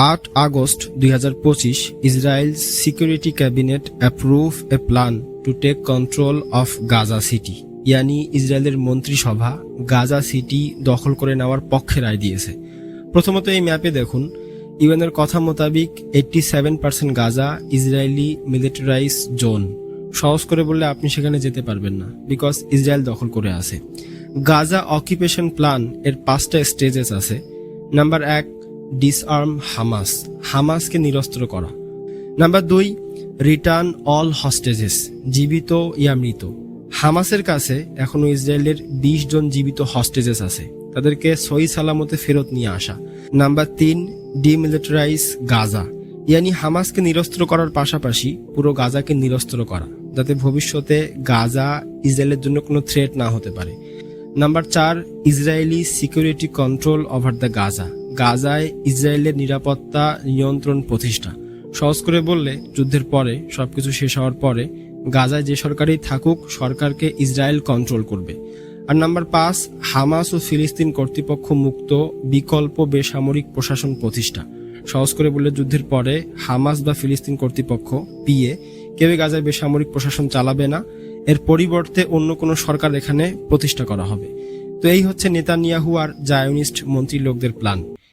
8 August 2025, Israel's Security Cabinet approved a plan to take control of Gaza City. ইয়ানি ইসরায়েলের মন্ত্রিসভা Gaza city দখল করে নেওয়ার পক্ষে রায় দিয়েছে। প্রথমত এই ম্যাপে দেখুন, ইউএনের কথা মোতাবেক 87% গাজা ইসরায়েলি মিলিটারাইজ জোন। সহজ করে বললে আপনি সেখানে যেতে পারবেন না, বিকজ ইসরায়েল দখল করে আছে। গাজা অকুপেশন প্ল্যান এর 5টা স্টেজেস আছে। নাম্বার 1, ডিসআর্ম হামাস, হামাসকে নিরস্ত্র করা। নাম্বার 2, রিটার্ন অল হস্টেজেস, জীবিত ইয়া মৃত। হামাসের কাছে এখনো ইসরায়েলের 20 জন জীবিত হস্টেজেস আছে, তাদেরকে সহি সালামতে ফেরত নিয়ে আসা। নাম্বার 3, ডিমিলিটারাইজ গাজা, ইয়ানি হামাসকে নিরস্ত্র করার পাশাপাশি পুরো গাজাকে নিরস্ত্র করা, যাতে ভবিষ্যতে গাজা ইসরায়েলের জন্য কোনো থ্রেট না হতে পারে। Number 4, Israeli security control over the Gaza, গাজায় ইসরায়েলের নিরাপত্তা নিয়ন্ত্রণ প্রতিষ্ঠা। সহজ করে বললে যুদ্ধের পরে সবকিছু শেষ হওয়ার পরে গাজায় যে সরকারই থাকুক, সরকারকে ইসরায়েল কন্ট্রোল করবে। আর নাম্বার 5, হামাস ও ফিলিস্তিন কর্তৃপক্ষ মুক্ত বিকল্প বেসামরিক প্রশাসন প্রতিষ্ঠা। সহজ করে বললে যুদ্ধের পরে হামাস বা ফিলিস্তিন কর্তৃপক্ষ পিএ কেউ গাজায় বেসামরিক প্রশাসন চালাবে না, এর পরিবর্তে অন্য কোনো সরকার এখানে প্রতিষ্ঠা করা হবে। তো এই হচ্ছে নেতানিয়াহু আর জায়োনিস্ট মন্ত্রী লোকদের প্ল্যান।